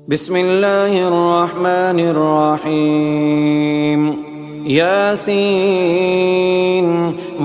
بسم الله الرحمن الرحيم ياسين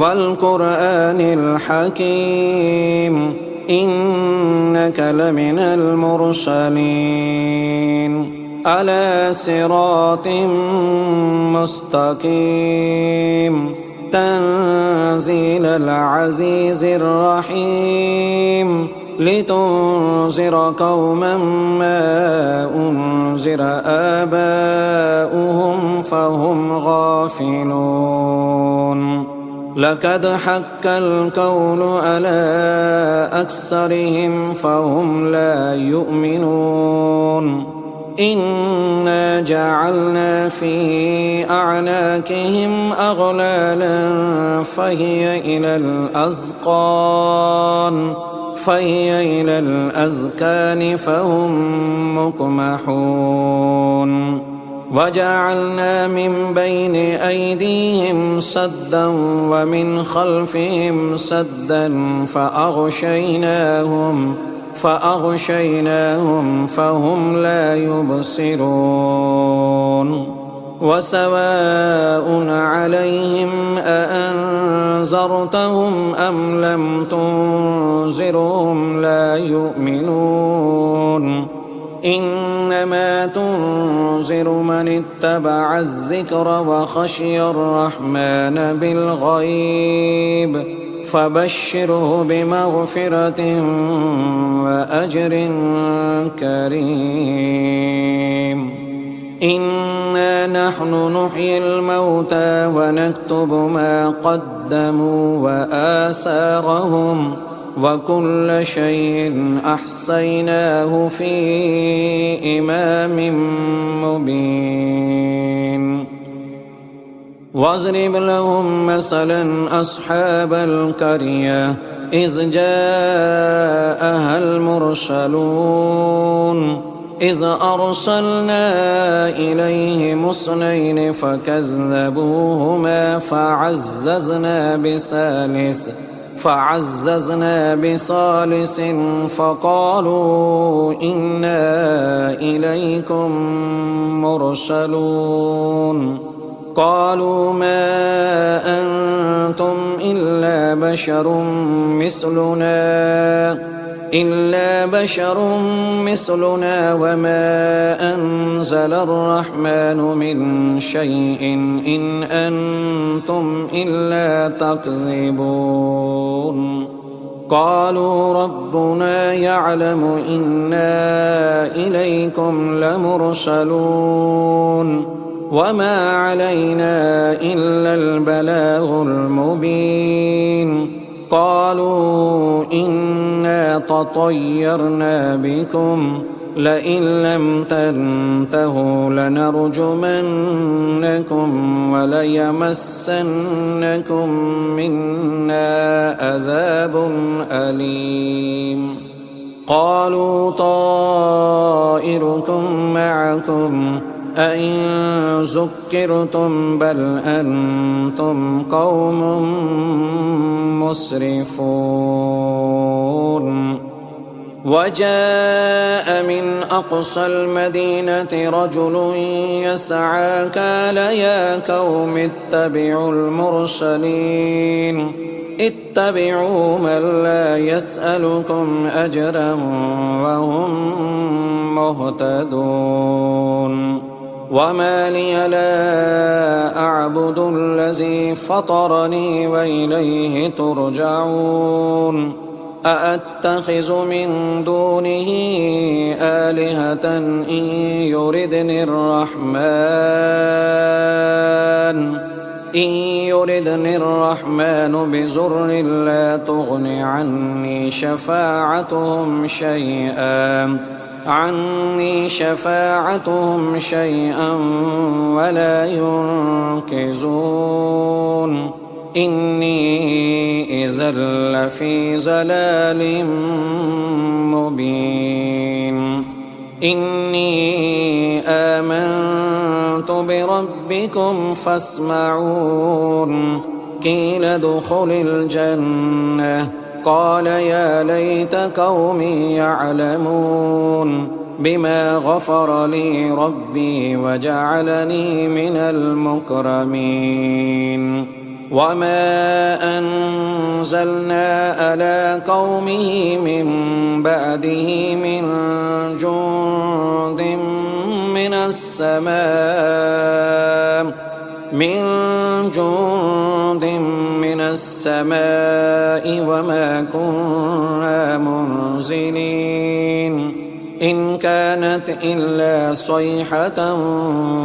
والقرآن الحكيم إنك لمن المرسلين على صراط مستقيم تنزيل العزيز الرحيم لتنذر قوما ما أنذر آباؤهم فهم غافلون لقد حق القول على أكثرهم فهم لا يؤمنون إنا جعلنا في أعناقهم أغلالا فهي إلى الأذقان فهم مقمحون وجعلنا من بين أيديهم سدا ومن خلفهم سدا فأغشيناهم فهم لا يبصرون وسواء عليهم أأنذرتهم أم لم تنذرهم لا يؤمنون إنما تنذر من اتبع الذكر وخشي الرحمن بالغيب فبشره بمغفرة وأجر كريم إنا نحن نحيي الموتى ونكتب ما قدموا وآثارهم وكل شيء أحصيناه في إمام مبين واضرب لهم مثلا أصحاب القرية إذ جاءها المرسلون إذ أرسلنا إليهم اثنين فكذبوهما فعززنا بثالث فقالوا إنا إليكم مرسلون قالوا ما أنتم إلا بشر مثلنا وما أنزل الرحمن من شيء إن أنتم إلا تكذبون قالوا ربنا يعلم إنا إليكم لمرسلون وما علينا إلا البلاغ المبين قالوا إنا تطيرنا بكم لئن لم تنتهوا لنرجمنكم وليمسنكم منا عذاب أليم قالوا طائركم معكم أئن ذكرتم بل أنتم قوم مسرفون وجاء من أقصى المدينة رجل يسعى قال يا قوم اتبعوا المرسلين اتبعوا من لا يسألكم أجرا وهم مهتدون وما لي لا أعبد الذي فطرني وإليه ترجعون أأتخذ من دونه آلهة إن يردني الرحمن بضر لا تغن عني شفاعتهم شيئا ولا ينقذون إني إذا لفي ضلال مبين إني آمنت بربكم فاسمعون قيل ادخل الجنة قال يا ليت قومي يعلمون بما غفر لي ربي وجعلني من المكرمين وما أنزلنا على قومه من بعده من جند من السماء وما كنا منزلين إن كانت إلا صيحة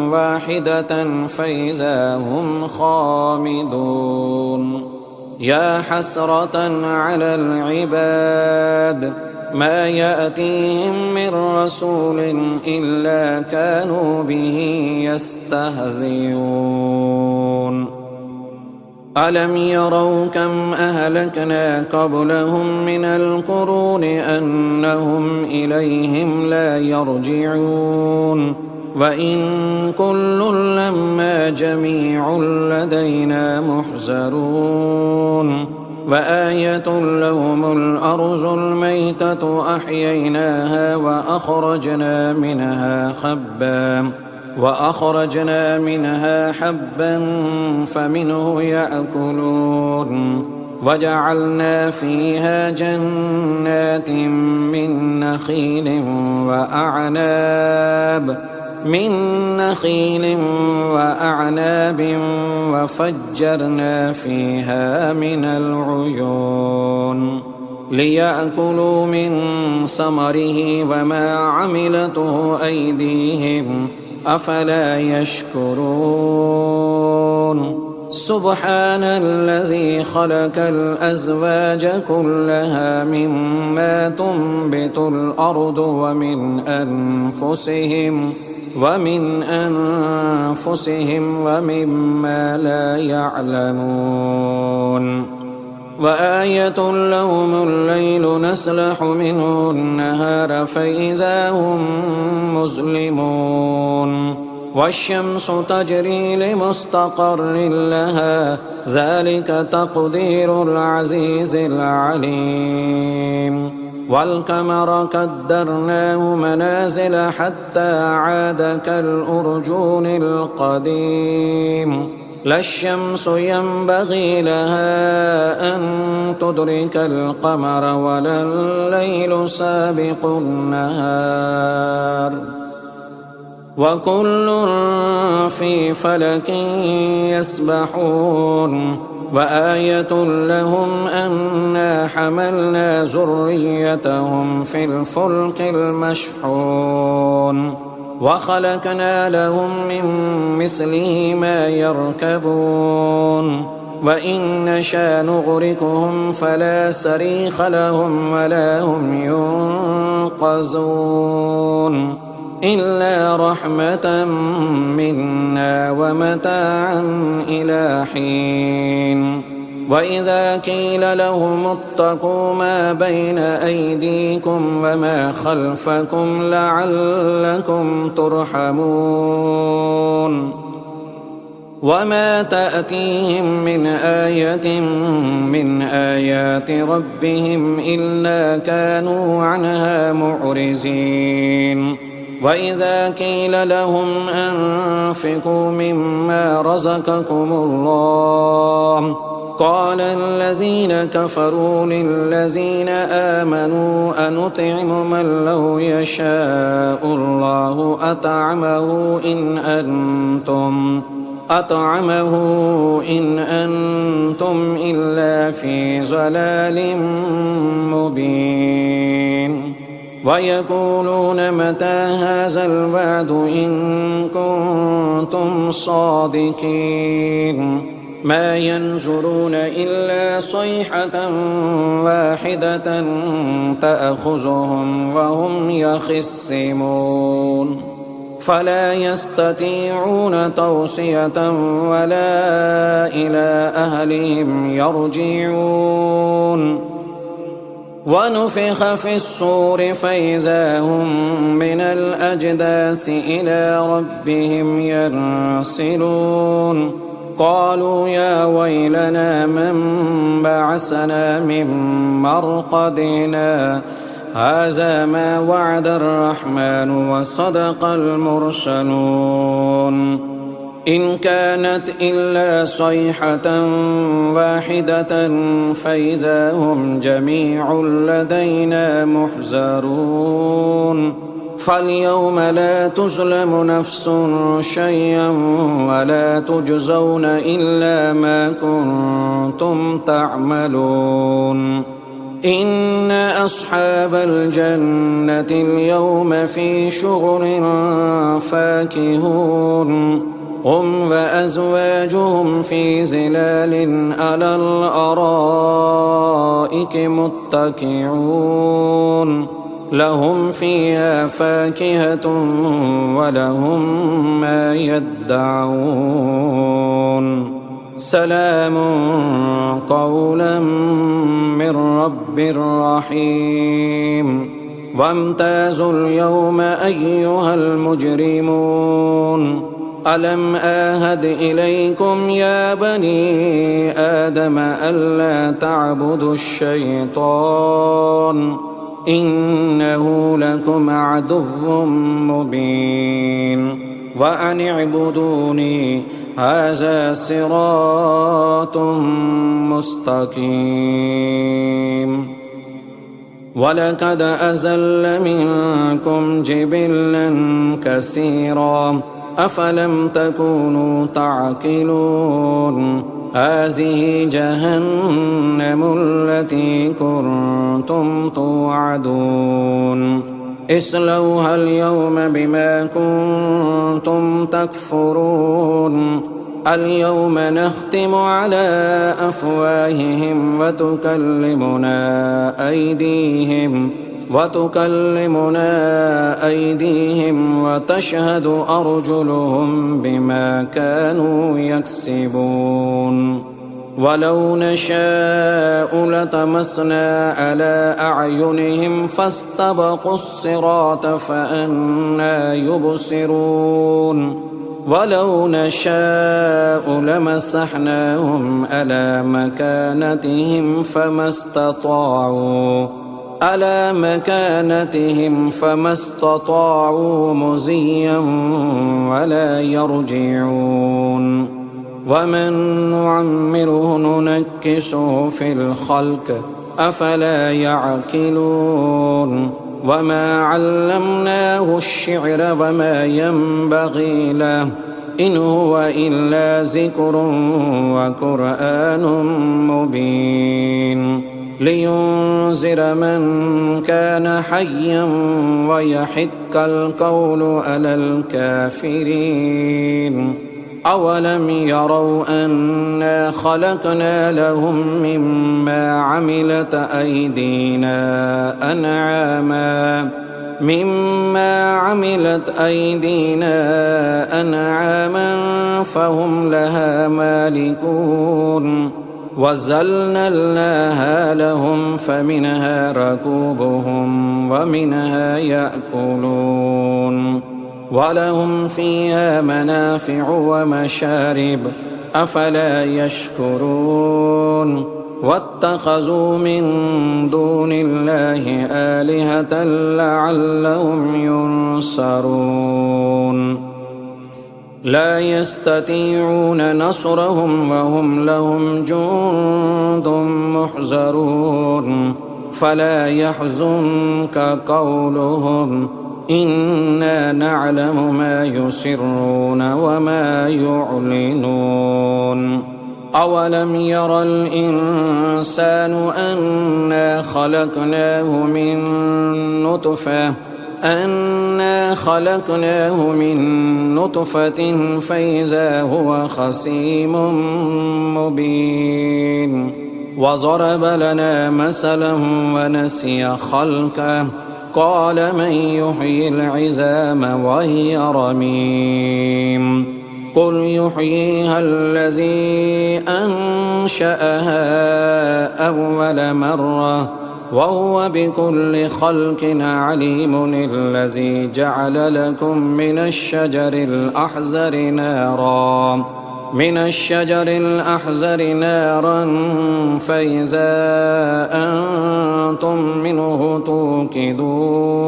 واحدة فإذا هم خامدون يا حسرة على العباد ما يأتيهم من رسول إلا كانوا به يستهزئون ألم يروا كم أهلكنا قبلهم من القرون أنهم إليهم لا يرجعون وإن كل لما جميع لدينا محضرون وآية لهم الأرض الميتة أحييناها وأخرجنا منها حبا فمنه يأكلون وجعلنا فيها جنات من نخيل وأعناب وفجرنا فيها من العيون ليأكلوا من ثمره وما عملته أيديهم أفلا يشكرون سبحان الذي خلق الأزواج كلها مما تنبت الأرض ومن أنفسهم ومما لا يعلمون وآية لهم الليل نسلخ منه النهار فإذا هم مظلمون والشمس تجري لمستقر لها ذلك تقدير العزيز العليم والقمر قدرناه منازل حتى عاد كالأرجون القديم لا الشمس ينبغي لها أن تدرك القمر ولا الليل سابق النهار وكل في فلك يسبحون وآية لهم أنا حملنا ذريتهم في الفلك المشحون وخلقنا لهم من مثله ما يركبون وإن نشأ نغرقهم فلا صريخ لهم ولا هم ينقذون إلا رحمة منا ومتاعا إلى حين وإذا قيل لهم اتقوا ما بين أيديكم وما خلفكم لعلكم ترحمون وما تأتيهم من آية من آيات ربهم إلا كانوا عنها معرضين وإذا قيل لهم أنفقوا مما رزقكم الله قال الذين كفروا للذين آمنوا أنطعم من لو يشاء الله أطعمه إن أنتم إلا في ضلال مبين ويقولون متى هذا الوعد إن كنتم صادقين ما ينظرون إلا صيحة واحدة تأخذهم وهم يخصمون فلا يستطيعون توصية ولا إلى أهلهم يرجعون ونفخ في الصور فإذا هم من الأجداث إلى ربهم ينسلون قالوا يا ويلنا من بعثنا من مرقدنا هذا ما وعد الرحمن وصدق المرسلون إن كانت إلا صيحة واحدة فإذا هم جميع لدينا محضرون فاليوم لا تظلم نفس شيئا ولا تجزون إلا ما كنتم تعملون إن أصحاب الجنة اليوم في شغل فاكهون هم وأزواجهم في ظلال على الأرائك متكئون لهم فيها فاكهة ولهم ما يدعون سلام قولا من رب رحيم وامتازوا اليوم أيها المجرمون ألم آهد إليكم يا بني آدم ألا تعبدوا الشيطان إنه لكم عدو مبين وأن اعبدوني هذا صراط مستقيم ولقد أزل منكم جبلا كثيرا أفلم تكونوا تعقلون هذه جهنم التي كنتم توعدون اصلوها اليوم بما كنتم تكفرون اليوم نختم على أفواههم وتكلمنا أيديهم وتشهد أرجلهم بما كانوا يكسبون ولو نشاء لطمسنا على أعينهم فاستبقوا الصراط فأنى يبصرون ولو نشاء لمسحناهم على مكانتهم فما استطاعوا مزيا ولا يرجعون ومن نعمره ننكسه في الخلق أفلا يعقلون وما علمناه الشعر وما ينبغي له إن هو إلا ذكر وقرآن مبين لينذر من كان حيا ويحق القول على الكافرين أولم يروا أنا خلقنا لهم مما عملت أنعاما فهم لها مالكون وذللناها لهم فمنها ركوبهم ومنها يأكلون ولهم فيها منافع ومشارب أفلا يشكرون واتخذوا من دون الله آلهة لعلهم ينصرون لا يستطيعون نصرهم وهم لهم جند محضرون فلا يحزنك قولهم إنا نعلم ما يسرون وما يعلنون أولم ير الإنسان أنا خلقناه من نطفة فإذا هو خصيم مبين وضرب لنا مثلا ونسي خلقه قال من يحيي العظام وهي رميم قل يحييها الذي أنشأها أول مرة وهو بكل خلق عليم الذي جعل لكم من الشجر الأحزر نارا من الشجر الأحزر نارا فإذا أنتم منه توقدون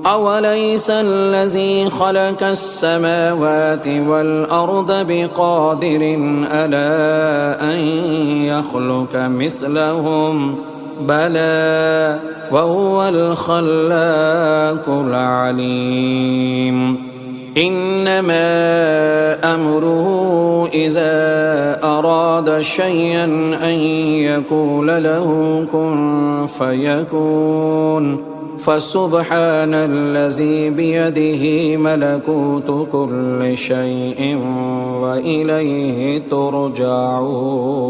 أوليس الذي خلق السماوات والأرض بقادر ألا أن يخلق مثلهم بلى وهو الخلاق العليم إنما أمره إذا أراد شيئا أن يقول له كن فيكون فسبحان الذي بيده ملكوت كل شيء وإليه ترجعون.